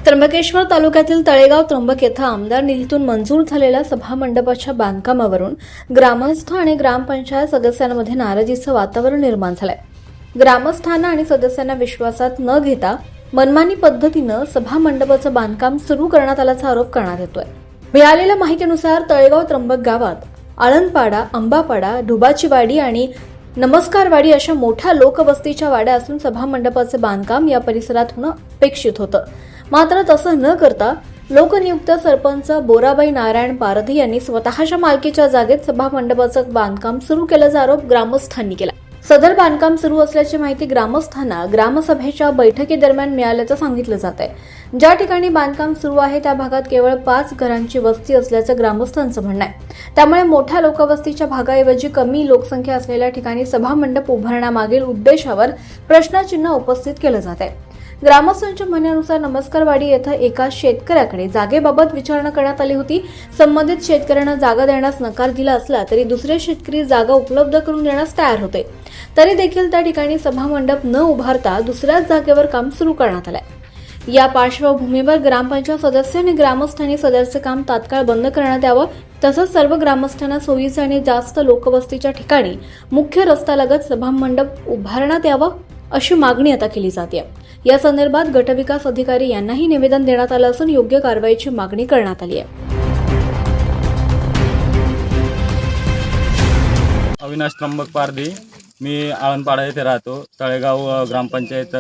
त्र्यंबकेश्वर तालुक्यातील तळेगाव त्र्यंबक येथे आमदार निधीतून मंजूर झालेल्या सभामंडपाच्या बांधकामावरून ग्रामस्थ आणि ग्रामपंचायत सदस्यांमध्ये नाराजीचं वातावरण निर्माण झालंय। ग्रामस्थांना आणि सदस्यांना विश्वासात न घेता मनमानी पद्धतीनं सभामंडपाचं बांधकाम सुरू करण्यात आल्याचा आरोप करण्यात येतोय। मिळालेल्या माहितीनुसार तळेगाव त्र्यंबक गावात आळंदपाडा, अंबापाडा, ढुबाचीवाडी आणि नमस्कारवाडी अशा मोठ्या लोकवस्तीच्या वाड्या असून सभामंडपाचे बांधकाम या परिसरात होणं अपेक्षित होतं। मात्र तसं न करता लोकनियुक्त सरपंच बोराबाई नारायण पारधी यांनी स्वतःच्या मालकीच्या जागेत सभामंडपाचं बांधकाम सुरू केल्याचा आरोप ग्रामस्थांनी केला। सदर बांधकाम सुरू असल्याची माहिती ग्रामस्थांना ग्रामसभेच्या बैठकीदरम्यान मिळाल्याचं सांगितलं जात आहे। ज्या ठिकाणी बांधकाम सुरू आहे त्या भागात केवळ 5 घरांची वस्ती असल्याचं ग्रामस्थांचं म्हणणं आहे। त्यामुळे मोठ्या लोकवस्तीच्या भागाऐवजी कमी लोकसंख्या असलेल्या ठिकाणी सभामंडप उभारण्यामागील उद्देशावर प्रश्नचिन्ह उपस्थित केलं जात आहे। ग्रामस्थांच्या म्हणण्यानुसार नमस्कारवाडी येथे एका शेतकऱ्याकडे जागेबाबत विचारणा करण्यात आली होती। संबंधित शेतकऱ्यांना जागा देण्यास नकार दिला असला तरी दुसरे शेतकरी जागा उपलब्ध करून देण्यास तयार होते, तरी देखील त्या ठिकाणी सभामंडप न उभारता दुसऱ्याच जागेवर काम सुरू करण्यात आलंय। या पार्श्वभूमीवर ग्रामपंचायत सदस्य आणि ग्रामस्थांनी सदरचे काम तात्काळ बंद करण्यात यावं, तसंच सर्व ग्रामस्थांना सोयीचं आणि जास्त लोकवस्तीच्या ठिकाणी मुख्य रस्त्यालगत सभामंडप उभारण्यात यावं अशी मागणी आता केली जाते। या संदर्भात गटविकास अधिकारी यांनाही निवेदन देण्यात आलं असून योग्य कारवाईची मागणी करण्यात आली आहे। अविनाश त्र्यंबक पारधी, मी आळंदपाडा येथे राहतो। तळेगाव ग्रामपंचायत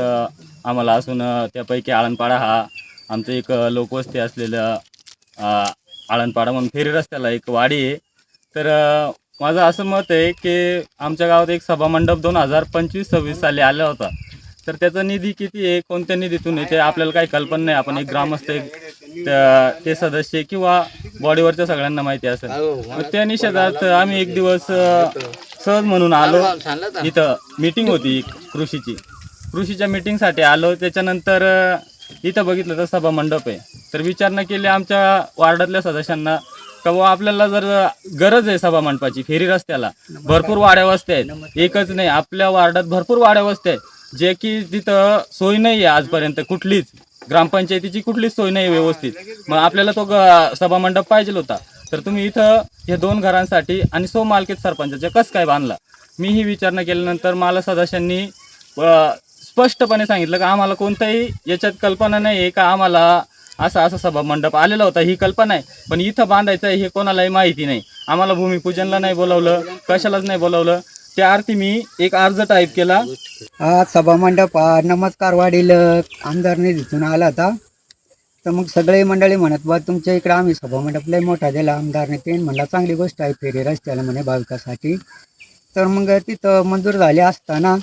आम्हाला असून त्यापैकी आळंदपाडा हा आमचं एक लोकवस्ती असलेलं आळंदपाडा म्हणून फेरी रस्त्याला एक वाडी आहे। तर माझं असं मत आहे की आमच्या गावात एक सभामंडप 2025-26 साली आला होता। तर त्याचा निधी किती आहे, कोणत्या निधीतून आहे ते आपल्याला काही कल्पना नाही। आपण एक ग्रामस्थ ते सदस्य किंवा बॉडीवरच्या सगळ्यांना माहिती असेल। मग त्या निषेधात आम्ही एक दिवस सहज म्हणून आलो। इथं मीटिंग होती कृषीच्या मीटिंगसाठी आलो। त्याच्यानंतर इथं बघितलं तर सभामंडप आहे। तर विचारणा केली आमच्या वार्डातल्या सदस्यांना का बुवा आपल्याला जर गरज आहे सभामंडपाची, फेरी रस्त्याला भरपूर वाड्या वस्त्या आहेत, एकच नाही आपल्या वार्डात भरपूर वाड्या वस्त्या आहेत जे की तिथं सोय नाही आहे आजपर्यंत, कुठलीच ग्रामपंचायतीची कुठलीच सोय नाही व्यवस्थित। मग आपल्याला तो सभामंडप पाहिजे होता। तर तुम्ही इथं हे 2 घरांसाठी आणि मालकीत सरपंचाच्या कसं काय बांधला? मी ही विचारणा केल्यानंतर मला सदस्यांनी स्पष्टपणे सांगितलं की आम्हाला कोणताही याच्यात कल्पना नाही आहे का आम्हाला असा सभामंडप आलेला होता, ही कल्पना आहे, पण इथं बांधायचं आहे हे कोणालाही माहिती नाही। आम्हाला भूमिपूजनला नाही बोलावलं, कशालाच नाही बोलावलं। त्या अर्थी मी एक अर्ज टाईप केला। हा सभामंडप नमस्कारवाडीला आमदार निधीतून आला होता। तर मग सगळे मंडळी म्हणत बा तुमच्या इकडे आम्ही सभामंडप लय मोठा दिला आमदारने, ते म्हणला चांगली गोष्ट आहे फेरी रस्त्याला म्हणे भाविकासाठी। तर मग तिथं मंजूर झाले असताना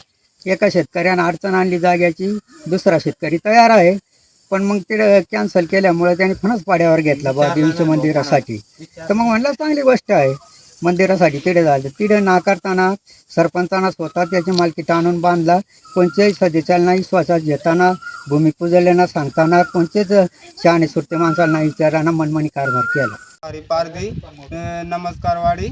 एका शेतकऱ्यानं अडचण आणली जाग्याची, दुसरा शेतकरी तयार आहे, पण मग ते कॅन्सल केल्यामुळे त्याने फणस पाड्यावर घेतला बा देवीच्या मंदिरासाठी। तर मग म्हणलं चांगली गोष्ट आहे, मंदिरासाठी तिडे झालं। तिडे नाकारताना सरपंचानं स्वतः त्याची मालकी आणून बांधला। कोणत्याही सदस्याला विश्वासात घेताना, भूमिपूजनाला सांगताना कोणतेच शहाणे सुरते माणसाला विचाराना मनमानी कारभार केला। पारधी नमस्कारवाडी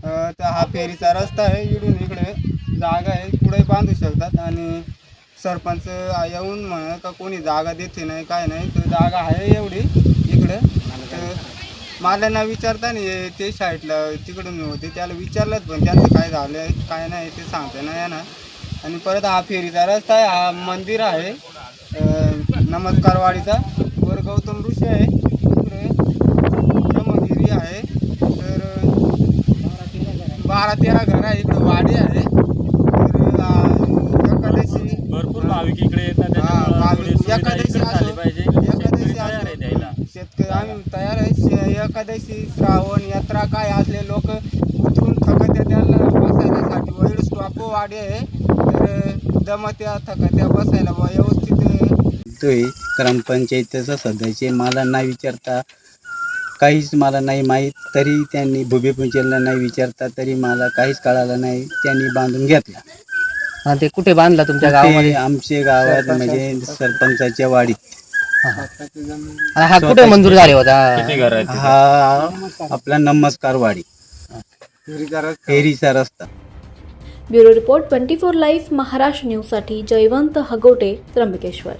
तर हा फेरीचा रस्ता आहे, इकडून इकडे जागा आहे, पुढे बांधू शकतात। आणि सरपंच येऊन म्हण का कोणी जागा देते नाही काय नाही, तर जागा आहे एवढी इकडे। तर मला ना विचारता नाही ते साईडला तिकडून होते, त्याला विचारलं पण त्यांचं काय झालं काय नाही ते सांगता नाही येणार। आणि परत हा फेरीचा रस्ता आहे, हा मंदिर आहे नमस्कारवाडीचा, वर गौतम ऋषी आहे, इकडे ब्रह्मगिरी आहे। तर 12-13 घर आहे, इकडे वाडी आहे। तर एकादशी भरपूर भाविक इकडे येतात, शेतकरी आम्ही तयार आहे। एकादशी श्रावण यात्रा काय असले लोक उतरून थकत्या, त्याला बसायसाठी वैर स्टॉप वाडी आहे, तर दमत्या थकत्या बसायला व्यवस्थित। ग्रामपंचायतीचा सदस्य मला नाही विचारता काहीच मला नाही माहीत, तरी त्यांनी भूमिपूजनला नाही विचारता तरी मला काहीच कळालं नाही, त्यांनी बांधून घेतला। ते कुठे बांधला तुमच्या गावामध्ये? आमच्या गावात म्हणजे सरपंचाच्या वाडीत। हा कुठे मंजूर झाले होता? हा आपला नमस्कारवाडी फेरीचा रस्ता। ब्युरो रिपोर्ट 24 लाईव्ह महाराष्ट्र न्यूजसाठी जयवंत हगोटे, त्र्यंबकेश्वर।